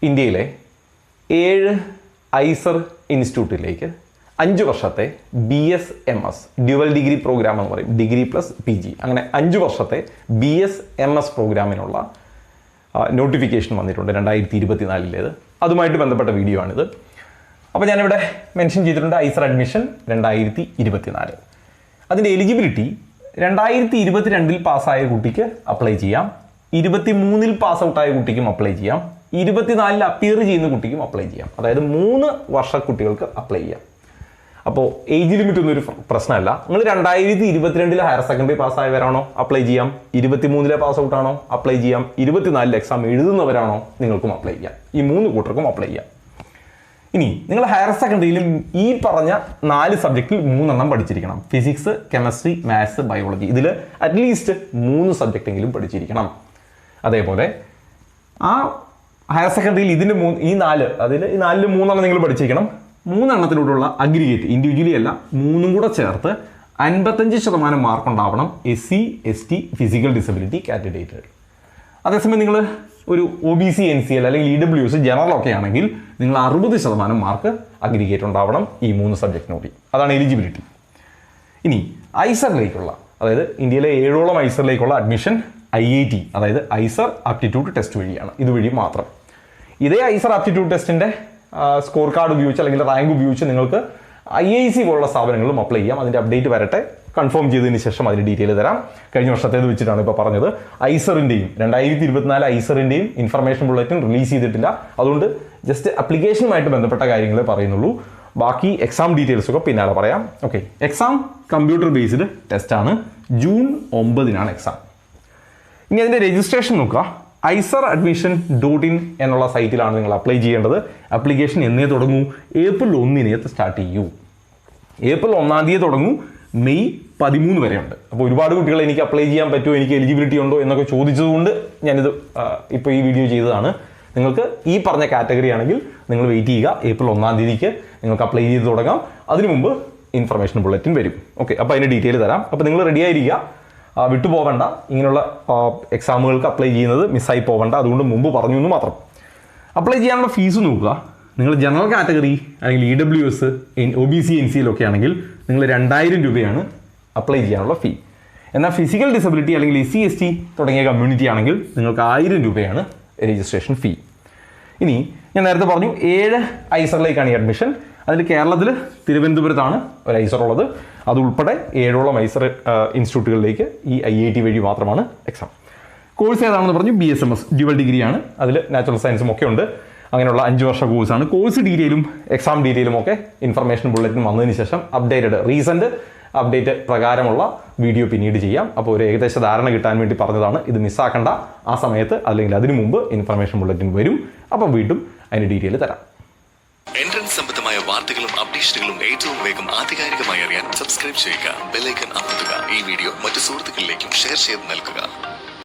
ഇന്ത്യയിലെ 7 ഐസർ ഇൻസ്റ്റിറ്റ്യൂട്ടിലേക്ക് 5 വർഷത്തെ BSMS dual degree programme എന്ന് പറയും, ഡിഗ്രി പ്ലസ് PG, അങ്ങനെ 5 വർഷത്തെ BSMS പ്രോഗ്രാമിനുള്ള നോട്ടിഫിക്കേഷൻ വന്നിട്ടുണ്ട് 2024. അതുമായിട്ട് ബന്ധപ്പെട്ട വീഡിയോ ആണിത്. അപ്പോൾ ഞാനിവിടെ മെൻഷൻ ചെയ്തിട്ടുണ്ട് ഐസർ അഡ്മിഷൻ 2024. അതിൻ്റെ എലിജിബിലിറ്റി 2022 പാസ്സായ കുട്ടിക്ക് അപ്ലൈ ചെയ്യാം, 23 പാസ് ഔട്ടായ കുട്ടിക്കും അപ്ലൈ ചെയ്യാം, 24 അപ്പിയർ ചെയ്യുന്ന കുട്ടിക്കും അപ്ലൈ ചെയ്യാം. അതായത് 3 വർഷ കുട്ടികൾക്ക് അപ്ലൈ ചെയ്യാം. അപ്പോൾ ഏജ് ലിമിറ്റ് ഒന്നും ഒരു പ്രശ്നമല്ല. നിങ്ങൾ 2022 ഹയർ സെക്കൻഡറി പാസ്സായവരാണോ അപ്ലൈ ചെയ്യാം, 23 പാസ് ഔട്ടാണോ അപ്ലൈ ചെയ്യാം, 24 എക്സാം എഴുതുന്നവരാണോ നിങ്ങൾക്കും അപ്ലൈ ചെയ്യാം. ഈ 3 കൂട്ടർക്കും അപ്ലൈ ചെയ്യാം. ഇനി നിങ്ങൾ ഹയർ സെക്കൻഡറിയിൽ ഈ പറഞ്ഞ 4 സബ്ജക്റ്റിൽ 3 എണ്ണം പഠിച്ചിരിക്കണം. Physics, chemistry, maths, biology. ഇതിൽ അറ്റ്ലീസ്റ്റ് 3 സബ്ജക്റ്റെങ്കിലും പഠിച്ചിരിക്കണം. അതേപോലെ ആ ഹയർ സെക്കൻഡറിയിൽ ഇതിൻ്റെ ഈ 4 അതിൽ ഈ 4ൽ 3 എണ്ണം നിങ്ങൾ പഠിച്ചിരിക്കണം. 3 എണ്ണത്തിലൂടെയുള്ള അഗ്രിഗേറ്റ് ഇൻഡിവിജ്വലി അല്ല 3 കൂടെ ചേർത്ത് 55% മാർക്ക് ഉണ്ടാവണം SC ST ഫിസിക്കൽ ഡിസബിലിറ്റി കാറ്റഗറിയിൽ. അതേസമയം നിങ്ങൾ ഒരു OBC NCL അല്ലെങ്കിൽ EWS ജനറൽ ഒക്കെ ആണെങ്കിൽ നിങ്ങൾ 60% മാർക്ക് അഗ്രിഗേറ്റ് ഉണ്ടാവണം ഈ 3 സബ്ജക്റ്റിനോടി. അതാണ് എലിജിബിലിറ്റി. ഇനി ഐസറിലേക്കുള്ള, അതായത് ഇന്ത്യയിലെ 7ഓളം ഐസറിലേക്കുള്ള അഡ്മിഷൻ IIT അതായത് ഐസർ ആപ്റ്റിറ്റ്യൂഡ് ടെസ്റ്റ് വഴിയാണ്. ഇതുവഴി മാത്രം. ഇതേ ഐസർ ആപ്റ്റിറ്റ്യൂഡ് ടെസ്റ്റിൻ്റെ സ്കോർ കാർഡ് ഉപയോഗിച്ച് അല്ലെങ്കിൽ റാങ്ക് ഉപയോഗിച്ച് നിങ്ങൾക്ക് IIC പോലുള്ള സ്ഥാപനങ്ങളിലും അപ്ലൈ ചെയ്യാം. അതിൻ്റെ അപ്ഡേറ്റ് വരട്ടെ, കൺഫേം ചെയ്തതിന് ശേഷം അതിൻ്റെ ഡീറ്റെയിൽ തരാം. കഴിഞ്ഞ വർഷത്തേത് വെച്ചിട്ടാണ് ഇപ്പോൾ പറഞ്ഞത്. ഐസറിൻ്റെയും 2024 ഐസറിൻ്റെയും ഇൻഫർമേഷൻ ബുള്ളറ്റിൻ റിലീസ് ചെയ്തിട്ടില്ല. അതുകൊണ്ട് ജസ്റ്റ് അപ്ലിക്കേഷനുമായിട്ട് ബന്ധപ്പെട്ട കാര്യങ്ങളെ പറയുന്നുള്ളൂ. ബാക്കി എക്സാം ഡീറ്റെയിൽസ് ഒക്കെ പിന്നാലെ പറയാം. ഓക്കെ, എക്സാം കമ്പ്യൂട്ടർ ബേസ്ഡ് ടെസ്റ്റാണ്. June 9 exam. ഇനി അതിൻ്റെ രജിസ്ട്രേഷൻ നോക്കുക. iceradmission.in എന്നുള്ള സൈറ്റിലാണ് നിങ്ങൾ അപ്ലൈ ചെയ്യേണ്ടത്. ആപ്ലിക്കേഷൻ എന്നേ തുടങ്ങൂ? ഏപ്രിൽ 1 സ്റ്റാർട്ട് ചെയ്യൂ. ഏപ്രിൽ 1 തുടങ്ങൂ, മെയ് 13 വരെ ഉണ്ട്. അപ്പോൾ ഒരുപാട് കുട്ടികൾ എനിക്ക് അപ്ലൈ ചെയ്യാൻ പറ്റുമോ, എനിക്ക് എലിജിബിലിറ്റി ഉണ്ടോ എന്നൊക്കെ ചോദിച്ചതുകൊണ്ട് ഞാനിത് ഇപ്പോൾ ഈ വീഡിയോ ചെയ്തതാണ്. നിങ്ങൾക്ക് ഈ പറഞ്ഞ കാറ്റഗറി ആണെങ്കിൽ നിങ്ങൾ വെയിറ്റ് ചെയ്യുക. ഏപ്രിൽ 1 നിങ്ങൾക്ക് അപ്ലൈ ചെയ്ത് തുടങ്ങാം. അതിനു മുമ്പ് ഇൻഫർമേഷൻ ബുള്ളറ്റിൻ വരും. ഓക്കെ, അപ്പോൾ അതിൻ്റെ ഡീറ്റെയിൽ തരാം. അപ്പോൾ നിങ്ങൾ റെഡി ആയിരിക്കുക, വിട്ടുപോകണ്ട. ഇങ്ങനെയുള്ള എക്സാമുകൾക്ക് അപ്ലൈ ചെയ്യുന്നത് മിസ്സായി പോകണ്ട. അതുകൊണ്ട് മുമ്പ് പറഞ്ഞു എന്ന് മാത്രം. അപ്ലൈ ചെയ്യാനുള്ള ഫീസ് നോക്കുക. നിങ്ങൾ ജനറൽ കാറ്റഗറി അല്ലെങ്കിൽ EWS OBC NCL ഒക്കെ ആണെങ്കിൽ നിങ്ങൾ 2000 രൂപയാണ് അപ്ലൈ ചെയ്യാനുള്ള ഫീ. എന്നാൽ ഫിസിക്കൽ ഡിസബിലിറ്റി അല്ലെങ്കിൽ SC ST തുടങ്ങിയ കമ്മ്യൂണിറ്റി ആണെങ്കിൽ നിങ്ങൾക്ക് 1000 രൂപയാണ് രജിസ്ട്രേഷൻ ഫീ. ഇനി ഞാൻ നേരത്തെ പറഞ്ഞു 7 ഐസറിലേക്കാണ് ഈ അഡ്മിഷൻ. അതിൽ കേരളത്തിൽ തിരുവനന്തപുരത്താണ് ഒരു ഐസർ ഉള്ളത്. അതുൾപ്പെടെ 7ഓളം ഐസർ ഇൻസ്റ്റിറ്റ്യൂട്ടുകളിലേക്ക് ഈ IIT വഴി മാത്രമാണ് എക്സാം. കോഴ്സ് ഏതാണെന്ന് പറഞ്ഞു? BSMS ഡ്യുവൽ ഡിഗ്രിയാണ്. അതിൽ നാച്ചുറൽ സയൻസും ഒക്കെ ഉണ്ട്. അങ്ങനെയുള്ള 5 വർഷ കോഴ്സാണ്. കോഴ്സ് ഡീറ്റെയിലും എക്സാം ഡീറ്റെയിലും ഒക്കെ ഇൻഫർമേഷൻ ബുള്ളറ്റിൻ വന്നതിന് ശേഷം റീസെൻറ്റ് അപ്ഡേറ്റ് പ്രകാരമുള്ള വീഡിയോ പിന്നീട് ചെയ്യാം. അപ്പോൾ ഒരു ഏകദേശ ധാരണ കിട്ടാൻ വേണ്ടി പറഞ്ഞതാണ്. ഇത് മിസ്സാക്കണ്ട. ആ സമയത്ത് അല്ലെങ്കിൽ അതിനു മുമ്പ് ഇൻഫർമേഷൻ ബുള്ളറ്റിൻ വരും. അപ്പോൾ വീണ്ടും അതിൻ്റെ ഡീറ്റെയിൽ തരാം. എൻട്രൻസ് സംബന്ധമായ വാർത്തകളും അപ്ഡേഷനുകളും ഏറ്റവും വേഗം ആധികാരികമായി അറിയാൻ സബ്സ്ക്രൈബ് ചെയ്യുക, ബെൽ ഐക്കൺ അമർത്തുക. ഈ വീഡിയോ മറ്റു സുഹൃത്തുക്കളിലേക്കും ഷെയർ ചെയ്ത് നൽകുക.